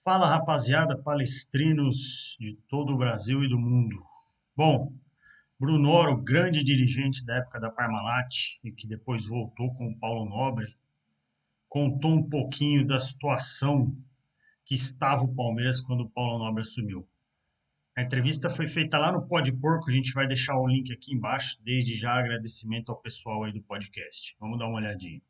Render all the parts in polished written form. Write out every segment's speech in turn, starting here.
Fala, rapaziada, palestrinos de todo o Brasil e do mundo. Bom, Brunoro, grande dirigente da época da Parmalat e que depois voltou com o Paulo Nobre, contou um pouquinho da situação que estava o Palmeiras quando o Paulo Nobre assumiu. A entrevista foi feita lá no Pode Porco, a gente vai deixar o link aqui embaixo. Desde já, agradecimento ao pessoal aí do podcast. Vamos dar uma olhadinha.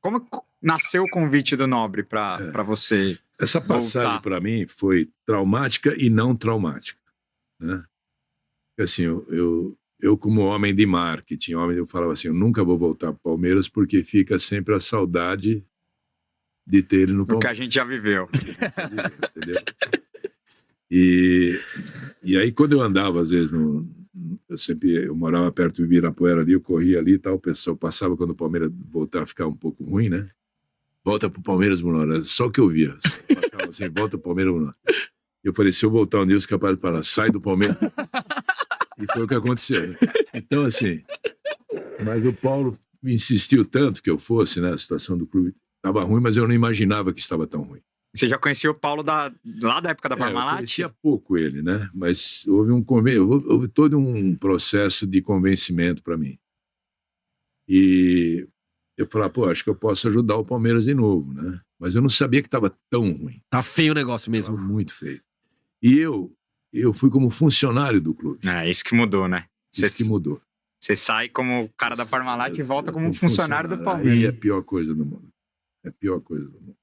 Como nasceu o convite do Nobre para você? Essa passagem para mim foi traumática e não traumática, né? Assim, eu como homem de marketing, eu falava assim, eu nunca vou voltar para o Palmeiras porque fica sempre a saudade de ter ele no Palmeiras. O que a gente já viveu. Entendeu? E aí quando eu andava, às vezes, eu morava perto do Ibirapuera ali, eu corria ali e tal, o pessoal passava quando o Palmeiras voltava a ficar um pouco ruim, né? Volta pro Palmeiras, Bruno. Só o que eu via. Passava assim, volta pro Palmeiras, Bruno. Eu falei, se eu voltar um dia, os capazes de parar, sai do Palmeiras. E foi o que aconteceu. Né? Então, assim, mas o Paulo insistiu tanto que eu fosse, né? A situação do clube estava ruim, mas eu não imaginava que estava tão ruim. Você já conhecia o Paulo lá da época da Parmalat? Eu conhecia pouco ele, né? Mas houve todo um processo de convencimento para mim. E eu falei, acho que eu posso ajudar o Palmeiras de novo, né? Mas eu não sabia que estava tão ruim. Tá feio o negócio mesmo. Tava muito feio. E eu fui como funcionário do clube. É, isso que mudou, né? Isso que mudou. Você sai como cara da Parmalat e volta como funcionário do Palmeiras. Aí é a pior coisa do mundo. É a pior coisa do mundo.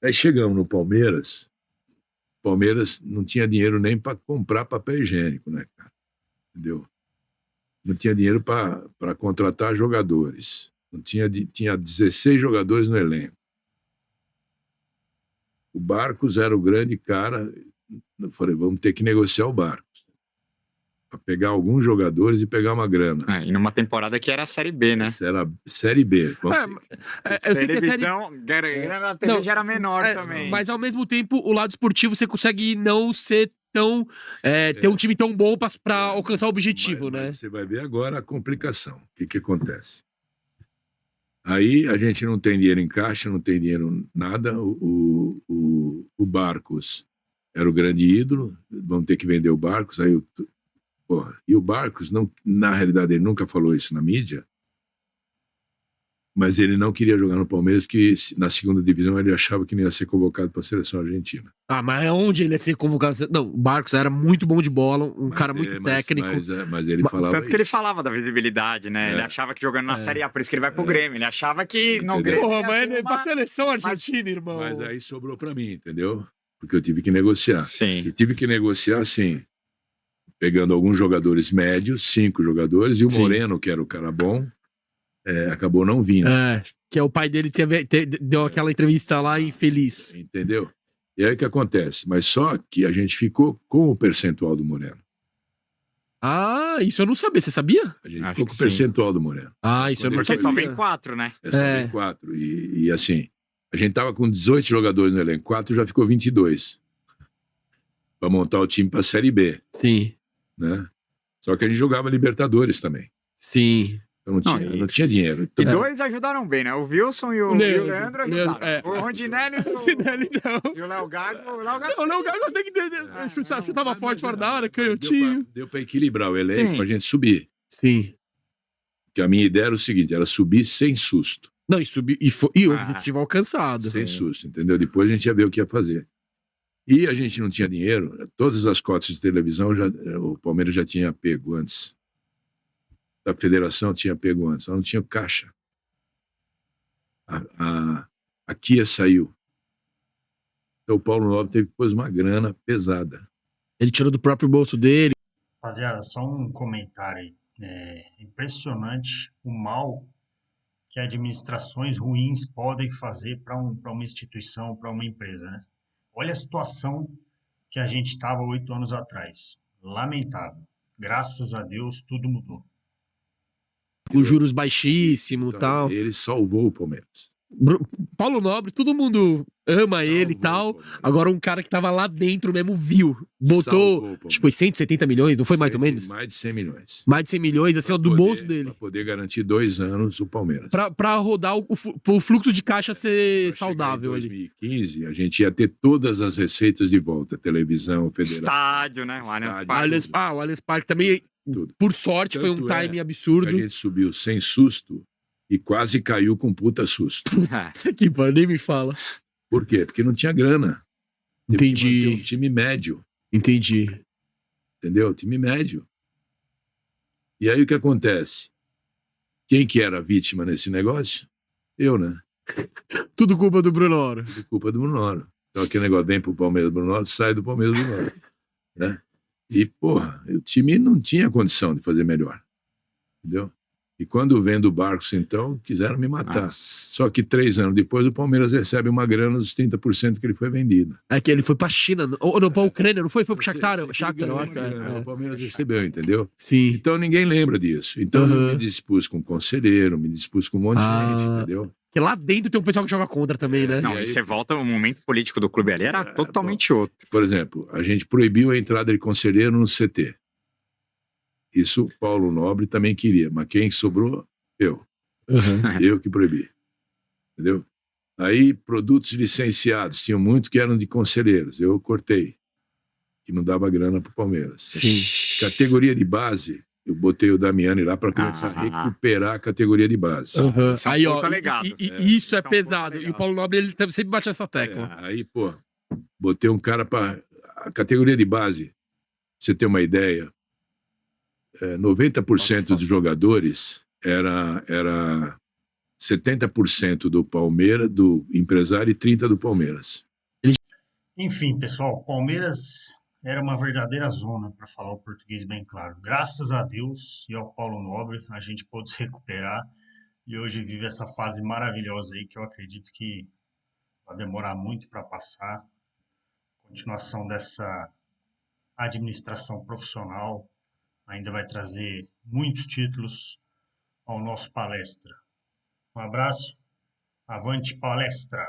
Aí chegamos no Palmeiras. O Palmeiras não tinha dinheiro nem para comprar papel higiênico, né, cara? Entendeu? Não tinha dinheiro para contratar jogadores. Não tinha 16 jogadores no elenco. O Barcos era o grande cara. Eu falei, vamos ter que negociar o Barcos. Para pegar alguns jogadores e pegar uma grana. E numa temporada que era a Série B, né? Essa era Série B. Eu sei que a série... A TV já era menor também. Mas ao mesmo tempo, o lado esportivo você consegue não ser tão... ter um time tão bom para alcançar o objetivo, né? Mas você vai ver agora a complicação. O que acontece? Aí a gente não tem dinheiro em caixa, não tem dinheiro nada. O Barcos era o grande ídolo. Vamos ter que vender o Barcos. Aí e o Barcos, não, na realidade, ele nunca falou isso na mídia, mas ele não queria jogar no Palmeiras porque na segunda divisão ele achava que não ia ser convocado para a seleção argentina. Mas onde ele ia ser convocado? Não, o Barcos era muito bom de bola, cara muito técnico. Mas ele falava tanto que ele falava da visibilidade, né? Ele achava que jogando na Série A, por isso que ele vai pro Grêmio. Ele achava que no Grêmio... Porra, mas ele é pra seleção argentina, irmão. Mas aí sobrou para mim, entendeu? Porque eu tive que negociar. Sim. E tive que negociar, assim, pegando alguns jogadores médios, 5 jogadores, e o Moreno, que era o cara bom, acabou não vindo. Que é o pai dele deu aquela entrevista lá infeliz. Entendeu? E aí o que acontece? Mas só que a gente ficou com o percentual do Moreno. Isso eu não sabia. Você sabia? A gente ficou com o percentual do Moreno. Isso eu não sabia. Porque só vem 4, né? Só vem 4. E assim, a gente tava com 18 jogadores no elenco, 4 já ficou 22. Para montar o time para a Série B. Sim. Né? Só que a gente jogava Libertadores também. Sim. Eu não tinha dinheiro. Então... E 2 ajudaram bem, né? O Wilson e o Leandro ajudaram. O Rondinelli não. E o Léo Gago. O Léo Gago tem que chutava forte fora da área, canhotinho. Deu para equilibrar o elenco para a gente subir. Sim. Porque a minha ideia era o seguinte, era subir sem susto. Não, e subir e o objetivo alcançado. Sem susto, entendeu? Depois a gente ia ver o que ia fazer. E a gente não tinha dinheiro, todas as cotas de televisão, o Palmeiras já tinha pego antes. A federação tinha pego antes, ela não tinha caixa. A Kia saiu. Então o Paulo Nobre teve que pôr uma grana pesada. Ele tirou do próprio bolso dele. Rapaziada, só um comentário aí. É impressionante o mal que administrações ruins podem fazer para uma instituição, para uma empresa, né? Olha a situação que a gente estava 8 anos atrás. Lamentável. Graças a Deus, tudo mudou. Com juros baixíssimos e tal. Ele salvou o Palmeiras. Paulo Nobre, todo mundo ama ele e tal. Agora um cara que tava lá dentro mesmo viu. Botou, acho que foi 170 milhões, não foi mais ou menos? Mais de 100 milhões. Mais de 100 milhões, assim, ó, do bolso dele. Pra poder garantir 2 anos o Palmeiras. Pra rodar o fluxo de caixa ser saudável em ali. 2015, a gente ia ter todas as receitas de volta. Televisão, federal. Estádio, né? O Allianz Parque. O Allianz Parque também, tudo. Por sorte, foi um timing absurdo. A gente subiu sem susto e quase caiu com puta susto. Isso aqui, pô, nem me fala. Por quê? Porque não tinha grana. Entendi. Um time médio. Entendi. Entendeu? Time médio. E aí o que acontece? Quem que era a vítima nesse negócio? Eu, né? Tudo culpa do Bruno Oro. Tudo culpa do Bruno Oro. Então aquele negócio vem pro Palmeiras do Bruno Oro, sai do Palmeiras do Bruno Oro. Né? E, porra, o time não tinha condição de fazer melhor. Entendeu? E quando vendo o Barcos, então, quiseram me matar. Nossa. Só que 3 anos depois, o Palmeiras recebe uma grana dos 30% que ele foi vendido. É que ele foi pra China, ou não, pra Ucrânia, não foi? Foi pro Shakhtar, eu acho. O Palmeiras recebeu, entendeu? Sim. Então ninguém lembra disso. Então eu me dispus com o conselheiro, me dispus com um monte de gente, entendeu? Porque lá dentro tem um pessoal que joga contra também, né? Não, e você volta, o momento político do clube ali era totalmente outro. Por exemplo, a gente proibiu a entrada de conselheiro no CT. Isso o Paulo Nobre também queria, mas quem sobrou? Eu. Eu que proibi. Entendeu? Aí, produtos licenciados, tinham muito que eram de conselheiros. Eu cortei. Que não dava grana pro Palmeiras. Sim. Categoria de base, eu botei o Damiani lá para começar a recuperar a categoria de base. Aí, ó, legado. Isso é pesado. E o Paulo Nobre, ele sempre bate essa tecla. Aí, pô, botei um cara para a categoria de base. Pra você ter uma ideia, 90% dos jogadores era 70% do Palmeiras, do empresário, e 30% do Palmeiras. Enfim, pessoal, Palmeiras era uma verdadeira zona, para falar o português bem claro. Graças a Deus e ao Paulo Nobre, a gente pôde se recuperar e hoje vive essa fase maravilhosa aí que eu acredito que vai demorar muito para passar. Continuação dessa administração profissional ainda vai trazer muitos títulos ao nosso palestra. Um abraço, avante palestra!